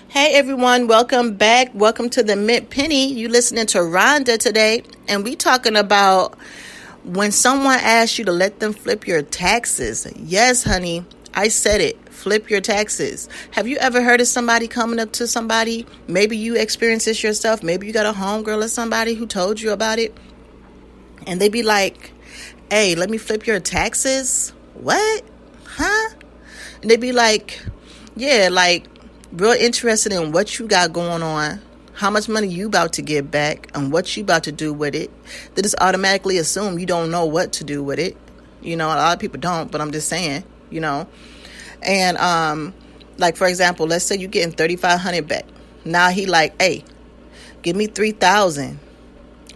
Hey everyone, welcome back. Welcome to the Mint Penny. You listening to Rhonda today, and we talking about when someone asks you to let them flip your taxes. Yes, honey, I said it. Flip your taxes. Have you ever heard of somebody coming up to somebody? Maybe you experienced this yourself. Maybe you got a homegirl or somebody who told you about it, and they be like, "Hey, let me flip your taxes." What? Huh? And they be like, "Yeah, like." Real interested in what you got going on, how much money you about to get back, and what you about to do with it. They just automatically assume you don't know what to do with it. A lot of people don't, but I'm just saying, And like for example, let's say you getting $3,500 back. Now he like, "Hey, give me $3,000,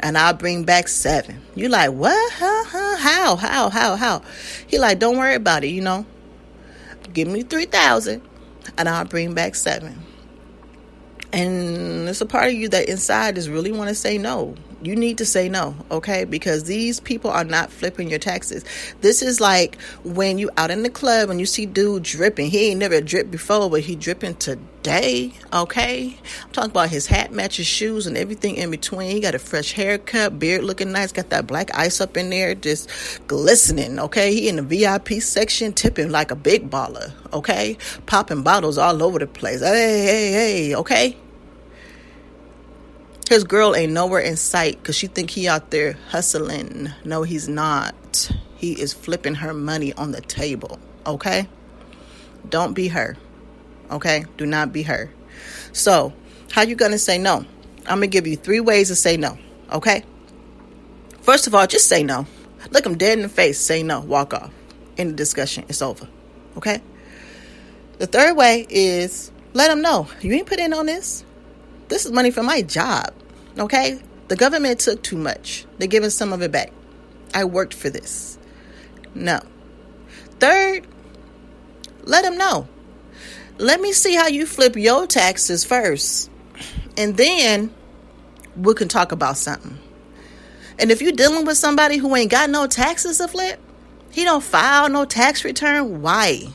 and I'll bring back $7." You like, "What? How?" He like, "Don't worry about it. Give me $3,000. And I'll bring back $7." And there's a part of you that inside is really want to say no. You need to say no, okay? Because these people are not flipping your taxes. This is like when you out in the club and you see dude dripping. He ain't never dripped before, but he dripping today, okay? I'm talking about his hat matches shoes and everything in between. He got a fresh haircut, beard looking nice, got that black ice up in there, just glistening, okay? He in the VIP section tipping like a big baller, okay? Popping bottles all over the place. Hey, okay? His girl ain't nowhere in sight because she think he out there hustling. No, he's not. He is flipping her money on the table, okay? Don't be her, okay? Do not be her. So, how you going to say no? I'm going to give you 3 ways to say no, okay? First of all, just say no. Look him dead in the face. Say no. Walk off. End the discussion. It's over, okay? The third way is let him know. You ain't put in on this. This is money from my job, okay? The government took too much. They're giving some of it back. I worked for this. No. Third, let them know. Let me see how you flip your taxes first, and then we can talk about something. And if you're dealing with somebody who ain't got no taxes to flip, he don't file no tax return, why?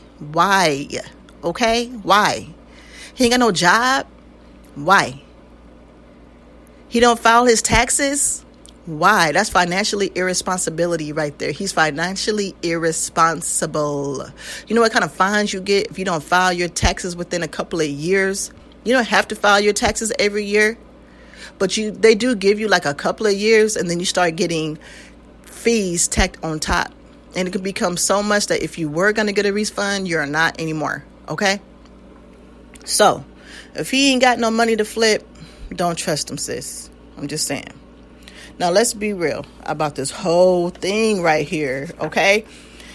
Okay? Why? He ain't got no job? Why? He don't file his taxes? Why? That's financially irresponsibility right there. He's financially irresponsible. You know what kind of fines you get if you don't file your taxes within a couple of years? You don't have to file your taxes every year, but they do give you like a couple of years, and then you start getting fees tacked on top. And it can become so much that if you were going to get a refund, you're not anymore. Okay? So, if he ain't got no money to flip, don't trust him, sis. I'm just saying. Now, let's be real about this whole thing right here, okay?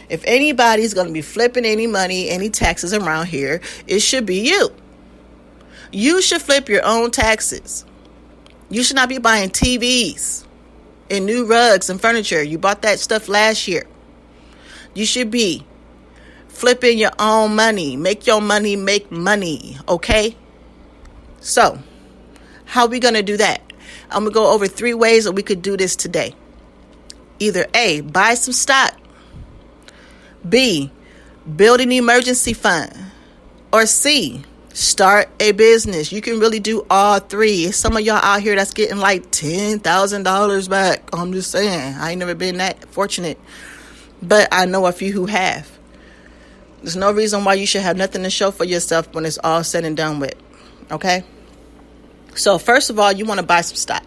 If anybody's going to be flipping any money, any taxes around here, it should be you. You should flip your own taxes. You should not be buying TVs and new rugs and furniture. You bought that stuff last year. You should be flipping your own money. Make your money make money, okay? So, how are we going to do that? I'm going to go over 3 ways that we could do this today. Either A, buy some stock. B, build an emergency fund. Or C, start a business. You can really do all 3. Some of y'all out here that's getting like $10,000 back. I'm just saying. I ain't never been that fortunate. But I know a few who have. There's no reason why you should have nothing to show for yourself when it's all said and done with. Okay? So first of all, you want to buy some stock.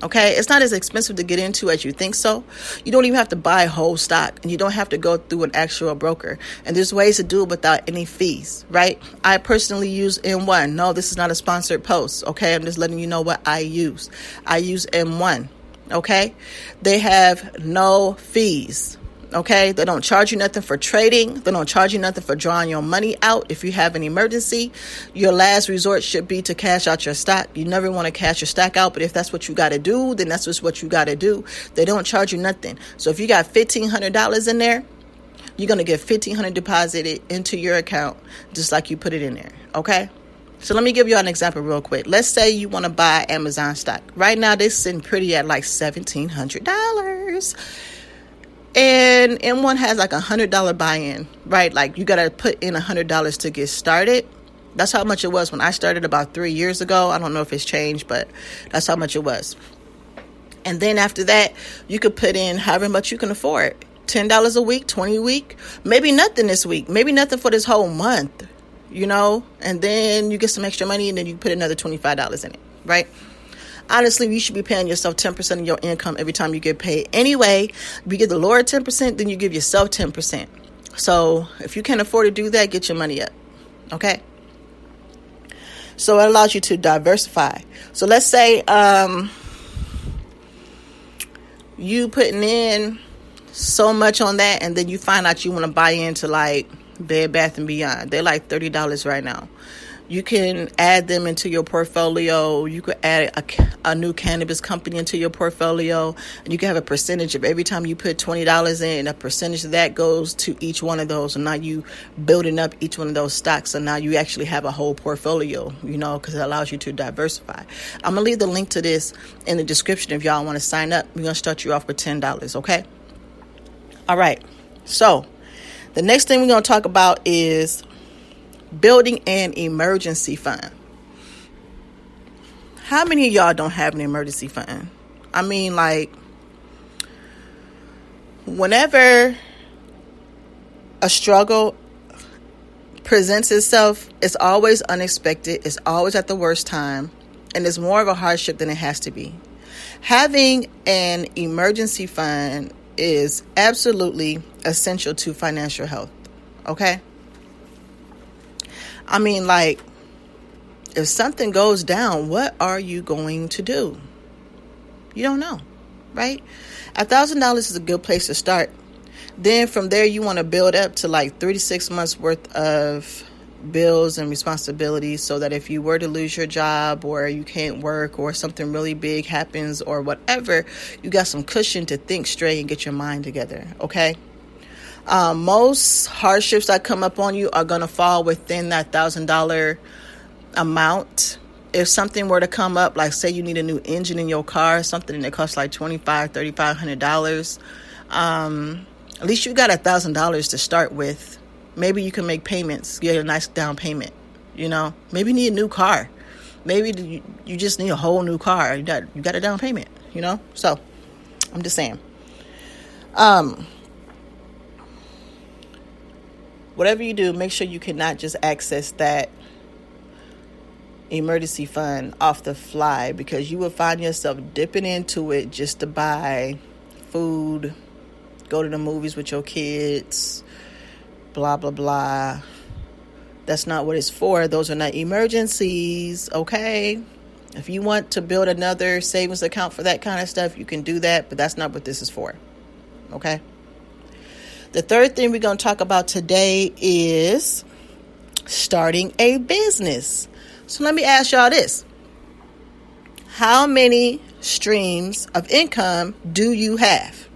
Okay? It's not as expensive to get into as you think so. You don't even have to buy whole stock, and you don't have to go through an actual broker. And there's ways to do it without any fees, right? I personally use M1. No, this is not a sponsored post. Okay? I'm just letting you know what I use. I use M1. Okay? They have no fees. Okay, they don't charge you nothing for trading. They don't charge you nothing for drawing your money out. If you have an emergency, your last resort should be to cash out your stock. You never want to cash your stock out, but if that's what you got to do, then that's just what you got to do. They don't charge you nothing. So if you got $1,500 in there, you're going to get $1,500 deposited into your account just like you put it in there. Okay, so let me give you an example real quick. Let's say you want to buy Amazon stock. Right now, they're sitting pretty at like $1,700. And M1 has like $100 buy-in, right? Like you got to put in $100 to get started. That's how much it was when I started about 3 years ago. I don't know if it's changed, but that's how much it was. And then after that, you could put in however much you can afford. $10 a week, $20 a week, maybe nothing this week, maybe nothing for this whole month, and then you get some extra money and then you put another $25 in it, right? Honestly, you should be paying yourself 10% of your income every time you get paid. Anyway, if you give the Lord 10%, then you give yourself 10%. So if you can't afford to do that, get your money up, okay? So it allows you to diversify. So let's say you putting in so much on that, and then you find out you want to buy into like Bed Bath & Beyond. They're like $30 right now. You can add them into your portfolio. You could add a new cannabis company into your portfolio, and you can have a percentage of every time you put $20 in, a percentage of that goes to each one of those. And now you building up each one of those stocks. So now you actually have a whole portfolio, because it allows you to diversify. I'm going to leave the link to this in the description if y'all want to sign up. We're going to start you off with $10, okay? All right. So the next thing we're going to talk about is building an emergency fund. How many of y'all don't have an emergency fund? I mean, like, whenever a struggle presents itself, it's always unexpected. It's always at the worst time. And it's more of a hardship than it has to be. Having an emergency fund is absolutely essential to financial health. Okay? I mean, like, if something goes down, what are you going to do? You don't know, right? $1,000 is a good place to start. Then from there, you want to build up to like 3 to 6 months worth of bills and responsibilities, so that if you were to lose your job or you can't work or something really big happens or whatever, you got some cushion to think straight and get your mind together, okay? Most hardships that come up on you are going to fall within that $1,000 amount. If something were to come up, like say you need a new engine in your car, something that costs like $2,500, $3,500, at least you got $1,000 to start with. Maybe you can make payments, get a nice down payment, Maybe you need a new car. Maybe you just need a whole new car. You got a down payment, So I'm just saying. Whatever you do, make sure you cannot just access that emergency fund off the fly, because you will find yourself dipping into it just to buy food, go to the movies with your kids, blah, blah, blah. That's not what it's for. Those are not emergencies, okay? If you want to build another savings account for that kind of stuff, you can do that, but that's not what this is for, okay? The third thing we're going to talk about today is starting a business. So let me ask y'all this. How many streams of income do you have?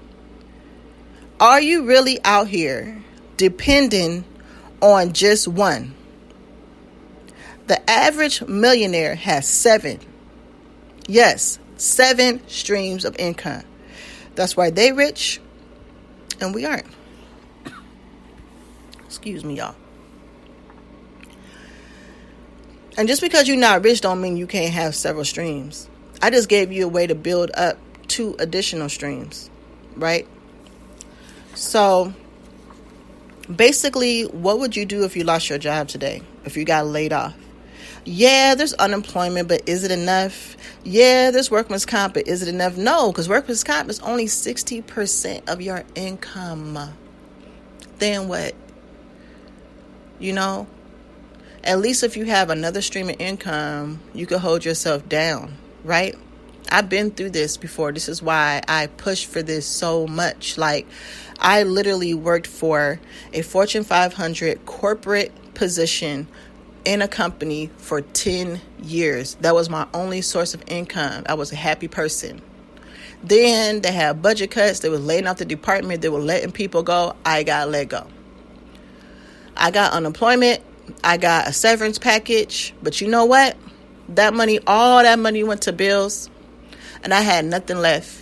Are you really out here depending on just one? The average millionaire has 7. Yes, 7 streams of income. That's why they rich and we aren't. Excuse me, y'all. And just because you're not rich don't mean you can't have several streams. I just gave you a way to build up 2 additional streams, right? So basically, what would you do if you lost your job today? If you got laid off? Yeah, there's unemployment, but is it enough? Yeah, there's workman's comp, but is it enough? No, because workman's comp is only 60% of your income. Then what? At least if you have another stream of income, you can hold yourself down, right? I've been through this before. This is why I push for this so much. Like, I literally worked for a Fortune 500 corporate position in a company for 10 years. That was my only source of income. I was a happy person. Then they had budget cuts. They were laying off the department. They were letting people go. I got let go. I got unemployment. I got a severance package. But you know what? All that money went to bills. And I had nothing left.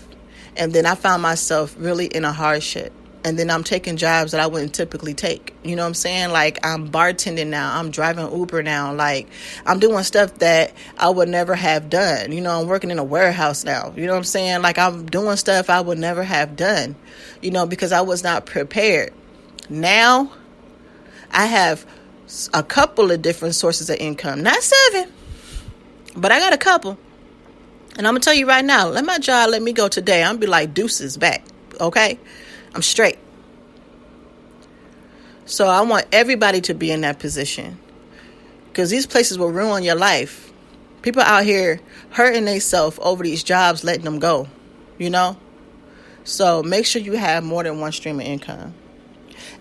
And then I found myself really in a hardship. And then I'm taking jobs that I wouldn't typically take. You know what I'm saying? Like, I'm bartending now. I'm driving Uber now. Like, I'm doing stuff that I would never have done. You know, I'm working in a warehouse now. You know what I'm saying? Like, I'm doing stuff I would never have done, you know, because I was not prepared. Now, I have a couple of different sources of income. Not 7, but I got a couple. And I'm going to tell you right now, let my job let me go today. I'm going to be like, deuces back. Okay? I'm straight. So I want everybody to be in that position, because these places will ruin your life. People out here hurting themselves over these jobs, letting them go, you know? So make sure you have more than one stream of income.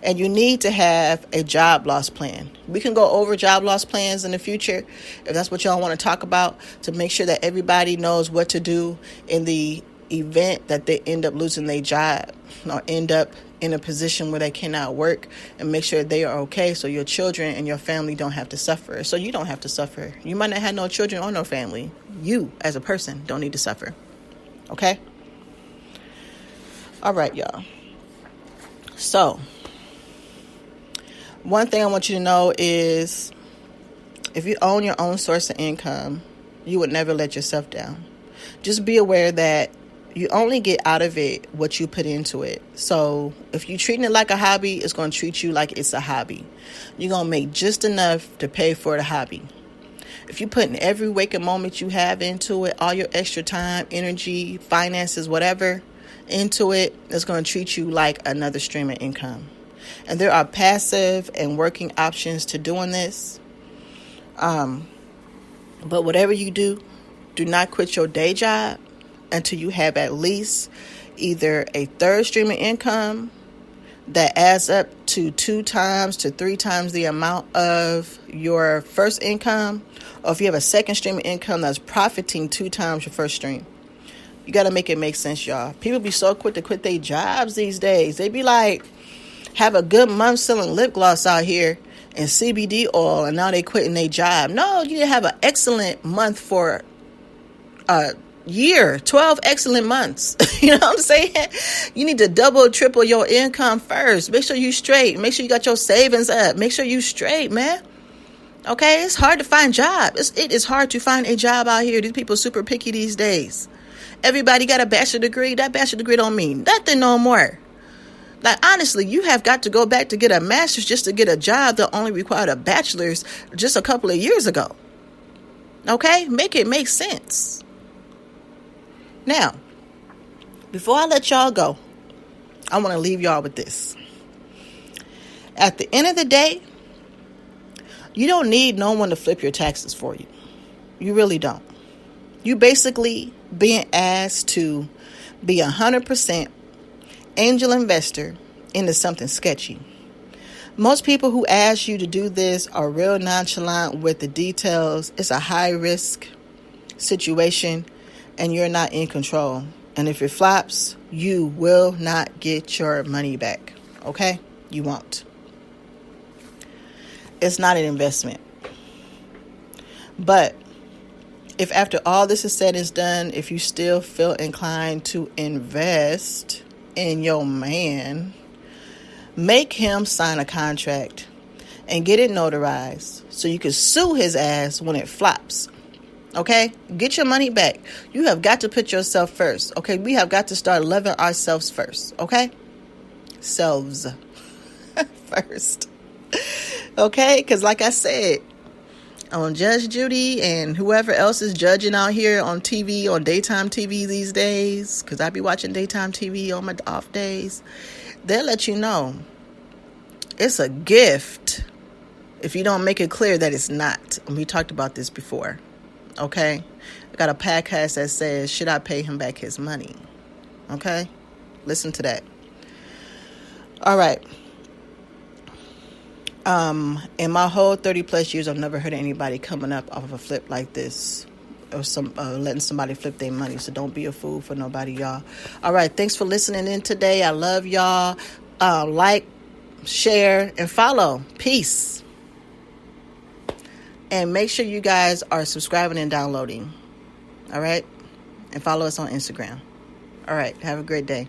And you need to have a job loss plan. We can go over job loss plans in the future if that's what y'all want to talk about, to make sure that everybody knows what to do in the event that they end up losing their job or end up in a position where they cannot work, and make sure they are okay, so your children and your family don't have to suffer. So you don't have to suffer. You might not have no children or no family. You as a person don't need to suffer. Okay? All right, y'all. So one thing I want you to know is, if you own your own source of income, you would never let yourself down. Just be aware that you only get out of it what you put into it. So if you're treating it like a hobby, it's going to treat you like it's a hobby. You're going to make just enough to pay for the hobby. If you put in every waking moment you have into it, all your extra time, energy, finances, whatever, into it, it's going to treat you like another stream of income. And there are passive and working options to doing this. But whatever you do, do not quit your day job until you have at least either a third stream of income that adds up to 2 times to 3 times the amount of your first income, or if you have a second stream of income that's profiting 2 times your first stream. You got to make it make sense, y'all. People be so quick to quit their jobs these days. They be like, have a good month selling lip gloss out here and CBD oil, and now they quitting their job. No, you need to have an excellent month for year, 12 excellent months. You know what I'm saying? You need to double, triple your income first. Make sure you straight. Make sure you got your savings up. Make sure you straight, man. Okay? It's hard to find jobs. It is hard to find a job out here. These people are super picky these days. Everybody got a bachelor degree. That bachelor degree don't mean nothing no more. Like, honestly, you have got to go back to get a master's just to get a job that only required a bachelor's just a couple of years ago. Okay? Make it make sense. Now, before I let y'all go, I want to leave y'all with this. At the end of the day, you don't need no one to flip your taxes for you. You really don't. You basically being asked to be 100% angel investor into something sketchy. Most people who ask you to do this are real nonchalant with the details. It's a high risk situation, and you're not in control. And if it flops, you will not get your money back. Okay? You won't. It's not an investment. But if after all this is said and done, if you still feel inclined to invest in your man, make him sign a contract and get it notarized so you can sue his ass when it flops. Okay? Get your money back. You have got to put yourself first. Okay? We have got to start loving ourselves first. Okay? Selves first. Okay? Because like I said, on Judge Judy and whoever else is judging out here on TV, on daytime TV these days, because I be watching daytime TV on my off days, they'll let you know it's a gift if you don't make it clear that it's not. And we talked about this before. Okay? I got a podcast that says, should I pay him back his money? Okay? Listen to that. All right. In my whole 30 plus years, I've never heard of anybody coming up off of a flip like this, or letting somebody flip their money. So don't be a fool for nobody, y'all. All right. Thanks for listening in today. I love y'all. Like, share, and follow. Peace. And make sure you guys are subscribing and downloading. All right. And follow us on Instagram. All right. Have a great day.